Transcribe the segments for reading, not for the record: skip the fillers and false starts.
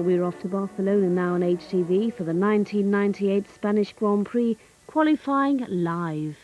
Well, we're off to Barcelona now on HTV for the 1998 Spanish Grand Prix, qualifying live.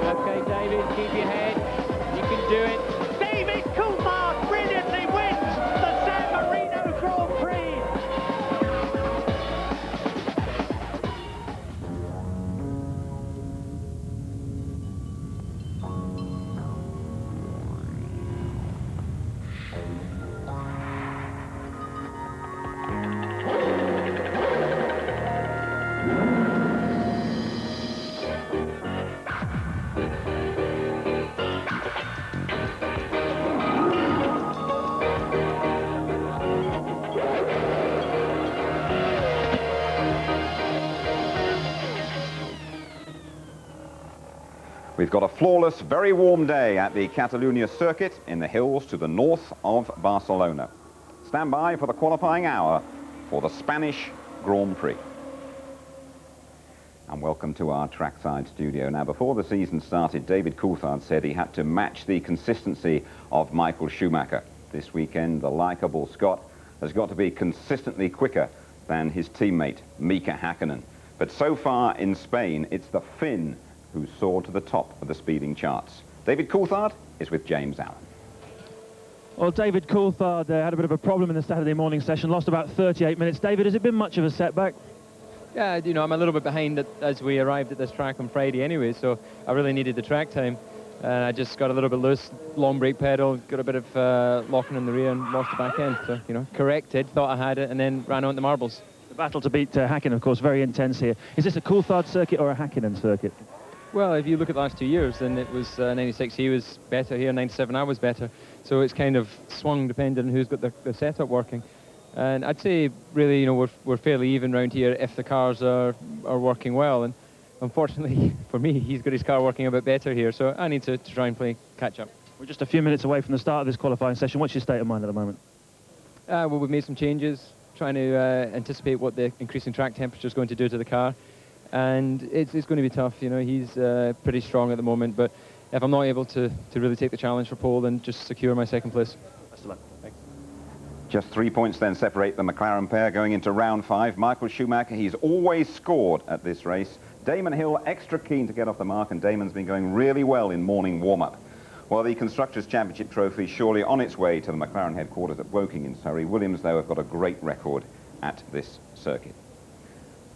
Okay, David, keep your head. You can do it. David Coulthard brilliantly wins the San Marino Grand Prix. We've got a flawless, very warm day at the Catalunya circuit in the hills to the north of Barcelona. Stand by for the qualifying hour for the Spanish Grand Prix. And welcome to our trackside studio. Now, before the season started, David Coulthard said he had to match the consistency of Michael Schumacher. This weekend, the likeable Scot has got to be consistently quicker than his teammate, Mika Häkkinen. But so far in Spain, it's the Finn who soared to the top of the speeding charts. David Coulthard is with James Allen. Well, David Coulthard had a bit of a problem in the Saturday morning session, lost about 38 minutes. David, has it been much of a setback? Yeah, you know, I'm a little bit behind as we arrived at this track on Friday anyway, so I really needed the track time. And I just got a little bit loose, long brake pedal, got a bit of locking in the rear and lost the back end. So, you know, corrected, thought I had it, and then ran on the marbles. The battle to beat Häkkinen, of course, very intense here. Is this a Coulthard circuit or a Häkkinen circuit? Well, if you look at the last 2 years, then it was 96 he was better here, 97 I was better. So it's kind of swung depending on who's got the setup working. And I'd say, really, you know, we're fairly even round here if the cars are working well. And unfortunately for me, he's got his car working a bit better here, so I need to try and play catch up. We're just a few minutes away from the start of this qualifying session. What's your state of mind at the moment? Well, we've made some changes, trying to anticipate what the increasing track temperature is going to do to the car. And it's going to be tough, you know, he's pretty strong at the moment, but if I'm not able to really take the challenge for pole, then just secure my second place. Best of luck. Thanks. Just 3 points then separate the McLaren pair going into round 5. Michael Schumacher, he's always scored at this race. Damon Hill extra keen to get off the mark, and Damon's been going really well in morning warm-up. Well, the Constructors' Championship trophy surely on its way to the McLaren headquarters at Woking in Surrey. Williams, though, have got a great record at this circuit.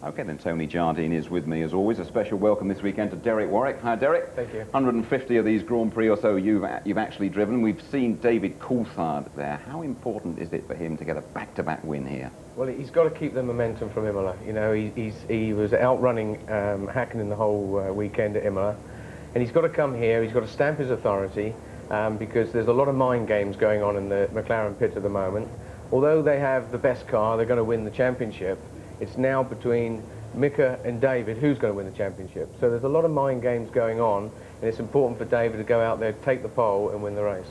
Okay, then Tony Jardine is with me as always. A special welcome this weekend to Derek Warwick. Hi, Derek. Thank you. 150 of these Grand Prix or so you've actually driven. We've seen David Coulthard there. How important is it for him to get a back-to-back win here? Well, he's got to keep the momentum from Imola. You know, he was outrunning Häkkinen the whole weekend at Imola, and he's got to come here. He's got to stamp his authority because there's a lot of mind games going on in the McLaren pit at the moment. Although they have the best car, they're going to win the championship. It's now between Mika and David who's going to win the championship. So there's a lot of mind games going on, and it's important for David to go out there, take the pole and win the race.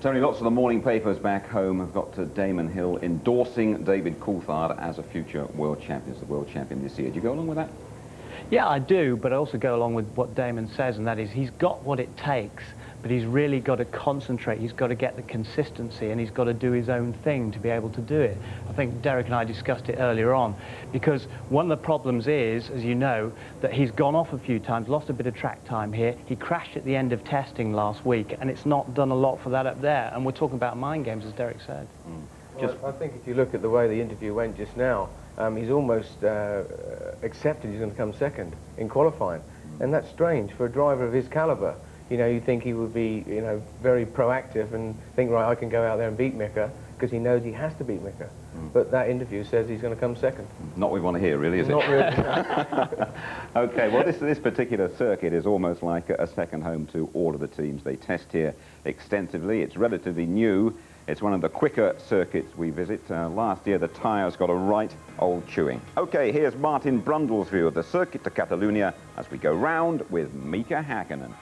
Tony, lots of the morning papers back home have got to Damon Hill endorsing David Coulthard as a future world champion, the world champion this year. Do you go along with that? Yeah, I do, but I also go along with what Damon says, and that is he's got what it takes, but he's really got to concentrate. He's got to get the consistency, and he's got to do his own thing to be able to do it. I think Derek and I discussed it earlier on, because one of the problems is, as you know, that he's gone off a few times, lost a bit of track time here. He crashed at the end of testing last week, and it's not done a lot for that up there. And we're talking about mind games, as Derek said. Well, I think if you look at the way the interview went just now, he's almost accepted he's going to come second in qualifying. And that's strange for a driver of his calibre. You know, you think he would be, you know, very proactive and think, right, I can go out there and beat Mika. because he knows he has to beat Mika. But that interview says he's going to come second. Not what we want to hear, really, is it? Not really. Okay, well, this particular circuit is almost like a second home to all of the teams. They test here extensively. It's relatively new. It's one of the quicker circuits we visit. Last year, the tyres got a right old chewing. Okay, here's Martin Brundle's view of the Circuit de Catalunya as we go round with Mika Hakkinen.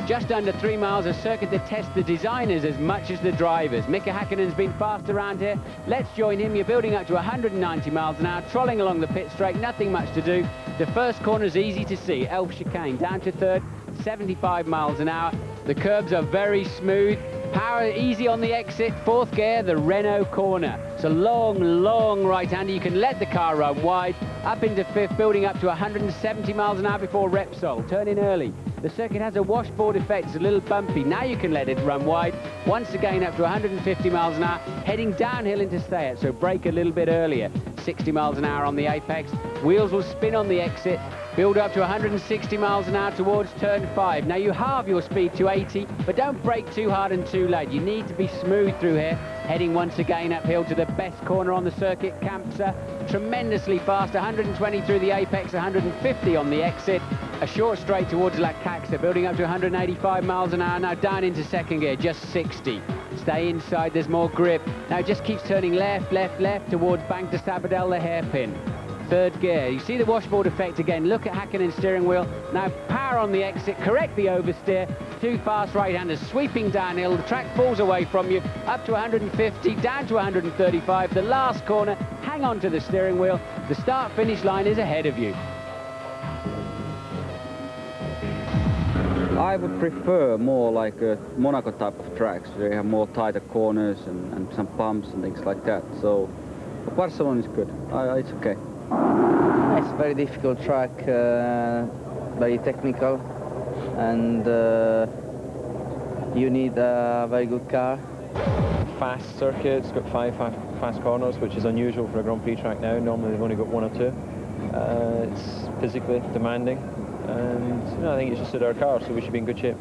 Just under 3 miles, a circuit that tests the designers as much as the drivers. Mika Hakkinen's been fast around here. Let's join him. You're building up to 190 miles an hour, trolling along the pit straight, nothing much to do. The first corner's easy to see, Elf Chicane, down to third, 75 miles an hour. The curbs are very smooth. Power easy on the exit, fourth gear, the Renault corner. It's a long right-hander. You can let the car run wide. Up into fifth, building up to 170 miles an hour before Repsol. Turn in early. The circuit has a washboard effect. It's a little bumpy. Now you can let it run wide. Once again up to 150 miles an hour, heading downhill into Stayat, so brake a little bit earlier. 60 miles an hour on the apex. Wheels will spin on the exit. Build up to 160 miles an hour towards turn 5. Now you halve your speed to 80, but don't brake too hard and too late. You need to be smooth through here. Heading once again uphill to the best corner on the circuit, Campsa. Tremendously fast, 120 through the apex, 150 on the exit. A short straight towards La Caxa, building up to 185 miles an hour. Now down into second gear, just 60. Stay inside, there's more grip. Now it just keeps turning left towards Bank de Sabadell, the hairpin. Third gear. You see the washboard effect again. Look at Hakkinen's steering wheel. Now power on the exit, correct the oversteer. Two fast right-handers sweeping downhill. The track falls away from you. Up to 150, down to 135. The last corner, hang on to the steering wheel. The start-finish line is ahead of you. I would prefer more like a Monaco type of tracks. They have more tighter corners and some bumps and things like that. So Barcelona is good. It's okay. It's a very difficult track, very technical, and you need a very good car. Fast circuit, it's got five fast corners, which is unusual for a Grand Prix track now. Normally they've only got one or two. It's physically demanding, and I think it's just suited our car, so we should be in good shape.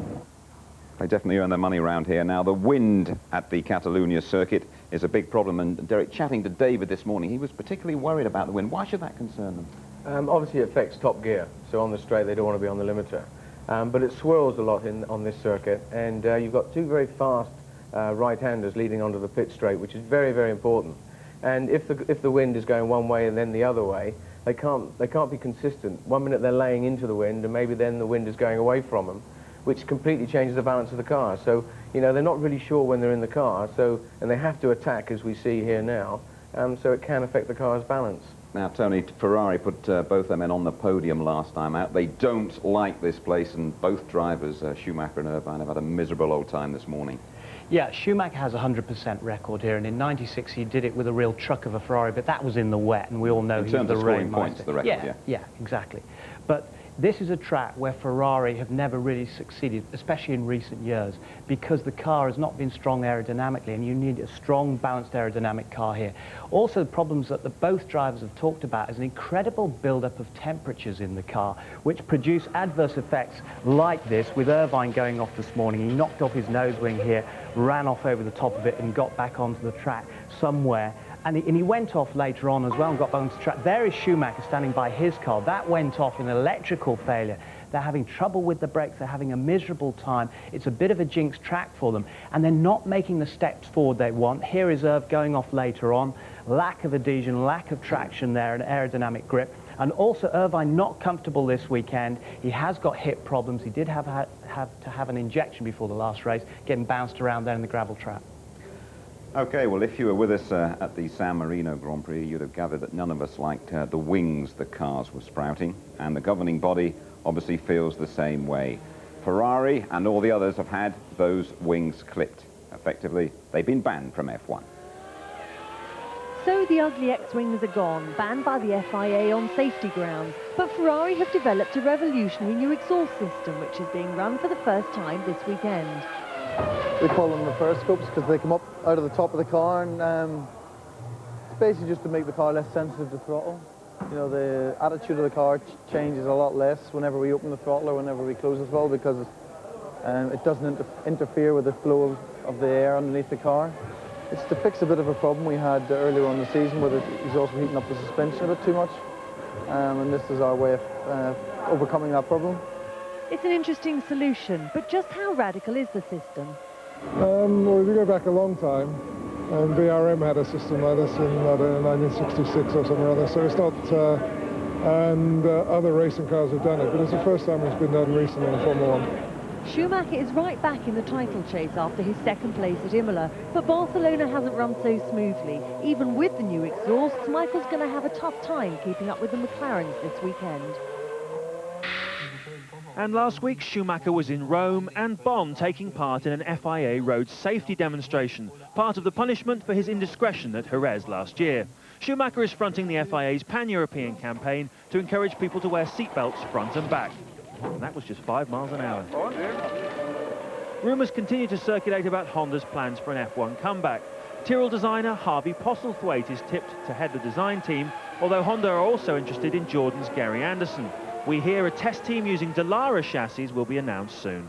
They definitely earn their money around here. Now, the wind at the Catalunya circuit is a big problem, and Derek, chatting to David this morning, he was particularly worried about the wind. Why should that concern them? Obviously it affects top gear, so on the straight they don't want to be on the limiter. But it swirls a lot on this circuit, and you've got two very fast right-handers leading onto the pit straight, which is very important. And if the wind is going one way and then the other way, they can't be consistent. 1 minute they're laying into the wind, and maybe then the wind is going away from them, which completely changes the balance of the car. So, you know, they're not really sure when they're in the car, and they have to attack, as we see here now, so it can affect the car's balance. Now, Tony, Ferrari put both their men on the podium last time out. They don't like this place, and both drivers, Schumacher and Irvine, have had a miserable old time this morning. Yeah, Schumacher has a 100% record here, and in '96 he did it with a real truck of a Ferrari, but that was in the wet, and we all know he's the rain. In terms of scoring points, the record, yeah, exactly. But this is a track where Ferrari have never really succeeded, especially in recent years, because the car has not been strong aerodynamically, and you need a strong, balanced aerodynamic car here. Also, the problems that both drivers have talked about is an incredible build-up of temperatures in the car, which produce adverse effects like this, with Irvine going off this morning. He knocked off his nose wing here, ran off over the top of it, and got back onto the track somewhere. And he went off later on as well and got back onto the track. There is Schumacher standing by his car. That went off in an electrical failure. They're having trouble with the brakes. They're having a miserable time. It's a bit of a jinx track for them. And they're not making the steps forward they want. Here is Irv going off later on. Lack of adhesion, lack of traction there, and aerodynamic grip. And also Irvine not comfortable this weekend. He has got hip problems. He did have to have an injection before the last race, getting bounced around there in the gravel trap. Okay, well, if you were with us at the San Marino Grand Prix, you'd have gathered that none of us liked the wings the cars were sprouting, and the governing body obviously feels the same way. Ferrari and all the others have had those wings clipped. Effectively, they've been banned from F1. So the ugly X-wings are gone, banned by the FIA on safety grounds. But Ferrari have developed a revolutionary new exhaust system, which is being run for the first time this weekend. We call them reverse scopes because they come up out of the top of the car, and it's basically just to make the car less sensitive to throttle. You know, the attitude of the car changes a lot less whenever we open the throttle or whenever we close the throttle, because it doesn't interfere with the flow of the air underneath the car. It's to fix a bit of a problem we had earlier on in the season where he's also heating up the suspension a bit too much. And this is our way of overcoming that problem. It's an interesting solution, but just how radical is the system? Well, if you go back a long time, and BRM had a system like this in 1966 or something or other, so it's not, and other racing cars have done it, but it's the first time it's been done recently in Formula 1. Schumacher is right back in the title chase after his second place at Imola, but Barcelona hasn't run so smoothly. Even with the new exhausts, Michael's going to have a tough time keeping up with the McLarens this weekend. And last week, Schumacher was in Rome and Bonn taking part in an FIA road safety demonstration, part of the punishment for his indiscretion at Jerez last year. Schumacher is fronting the FIA's pan-European campaign to encourage people to wear seatbelts front and back. And that was just 5 miles an hour. Rumours continue to circulate about Honda's plans for an F1 comeback. Tyrrell designer Harvey Postlethwaite is tipped to head the design team, although Honda are also interested in Jordan's Gary Anderson. We hear a test team using Dallara chassis will be announced soon.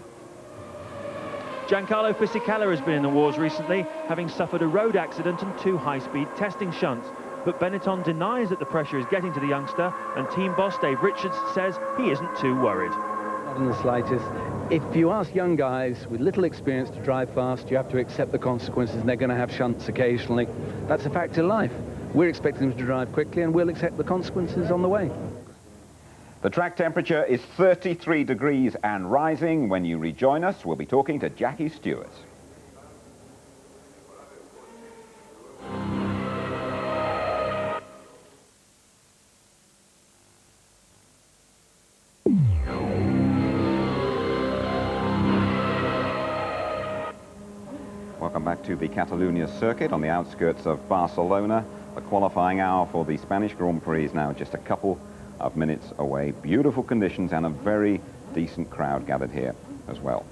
Giancarlo Fisichella has been in the wars recently, having suffered a road accident and 2 high-speed testing shunts. But Benetton denies that the pressure is getting to the youngster, and team boss Dave Richards says he isn't too worried. Not in the slightest. If you ask young guys with little experience to drive fast, you have to accept the consequences, and they're going to have shunts occasionally. That's a fact in life. We're expecting them to drive quickly, and we'll accept the consequences on the way. The track temperature is 33 degrees and rising. When you rejoin us, we'll be talking to Jackie Stewart. Welcome back to the Catalunya circuit on the outskirts of Barcelona. The qualifying hour for the Spanish Grand Prix is now just a couple of minutes away. Beautiful conditions and a very decent crowd gathered here as well.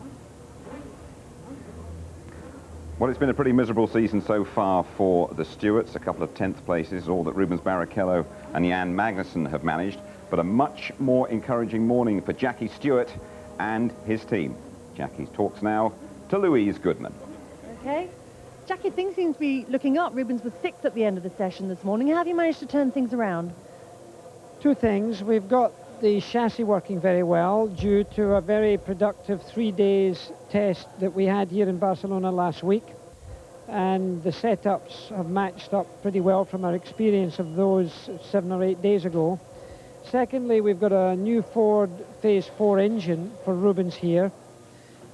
Well, it's been a pretty miserable season so far for the Stewarts. A couple of 10th places, all that Rubens Barrichello and Jan Magnussen have managed, but a much more encouraging morning for Jackie Stewart and his team. Jackie talks now to Louise Goodman. Okay. Jackie, things seem to be looking up. Rubens was 6th at the end of the session this morning. How have you managed to turn things around? 2 things. We've got the chassis working very well due to a very productive 3 days test that we had here in Barcelona last week. And the setups have matched up pretty well from our experience of those 7 or 8 days ago. Secondly, we've got a new Ford Phase 4 engine for Rubens here.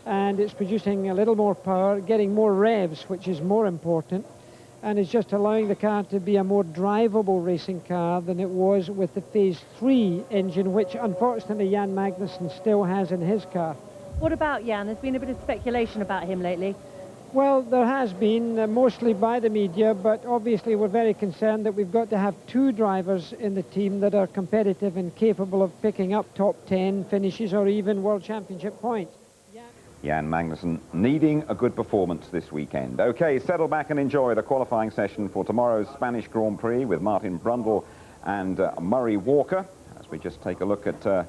And it's producing a little more power, getting more revs, which is more important. And it's just allowing the car to be a more drivable racing car than it was with the Phase 3 engine, which unfortunately Jan Magnussen still has in his car. What about Jan? There's been a bit of speculation about him lately. Well, there has been, mostly by the media, but obviously we're very concerned that we've got to have 2 drivers in the team that are competitive and capable of picking up top 10 finishes or even World Championship points. Jan Magnussen needing a good performance this weekend. Okay, settle back and enjoy the qualifying session for tomorrow's Spanish Grand Prix with Martin Brundle and Murray Walker. As we just take a look at, I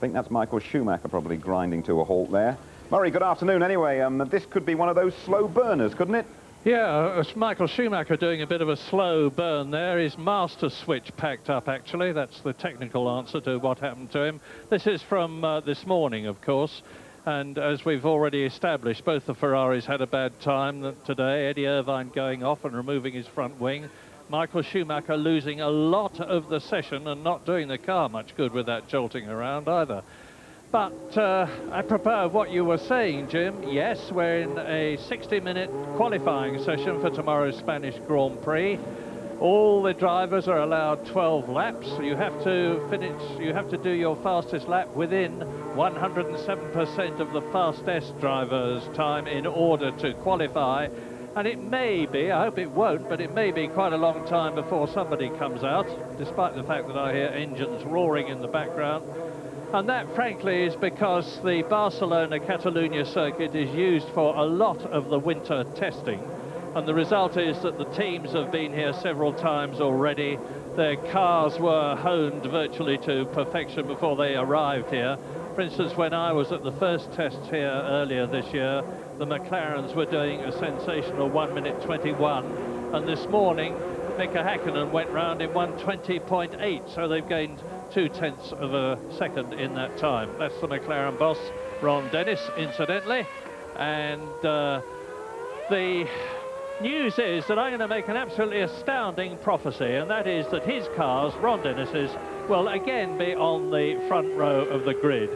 think that's Michael Schumacher probably grinding to a halt there. Murray, good afternoon anyway. This could be one of those slow burners, couldn't it? Yeah, it's Michael Schumacher doing a bit of a slow burn there. His master switch packed up, actually. That's the technical answer to what happened to him. This is from this morning, of course. And as we've already established, both the Ferraris had a bad time today. Eddie Irvine going off and removing his front wing. Michael Schumacher losing a lot of the session and not doing the car much good with that jolting around either. But apropos of what you were saying, Jim, yes, we're in a 60-minute qualifying session for tomorrow's Spanish Grand Prix. All the drivers are allowed 12 laps. You have to do your fastest lap within 107% of the fastest driver's time in order to qualify. And it may be, I hope it won't, but it may be quite a long time before somebody comes out, despite the fact that I hear engines roaring in the background. And that, frankly, is because the Barcelona-Catalunya circuit is used for a lot of the winter testing. And the result is that the teams have been here several times already, their cars were honed virtually to perfection before they arrived here. For instance, when I was at the first test here earlier this year, the McLarens were doing a sensational 1 minute 21, and this morning Mika Häkkinen went round in 1:20.8, so they've gained 0.2 of a second in that time. That's the McLaren boss, Ron Dennis, incidentally. And the news is that I'm going to make an absolutely astounding prophecy, and that is that his cars, Ron Dennis's, will again be on the front row of the grid.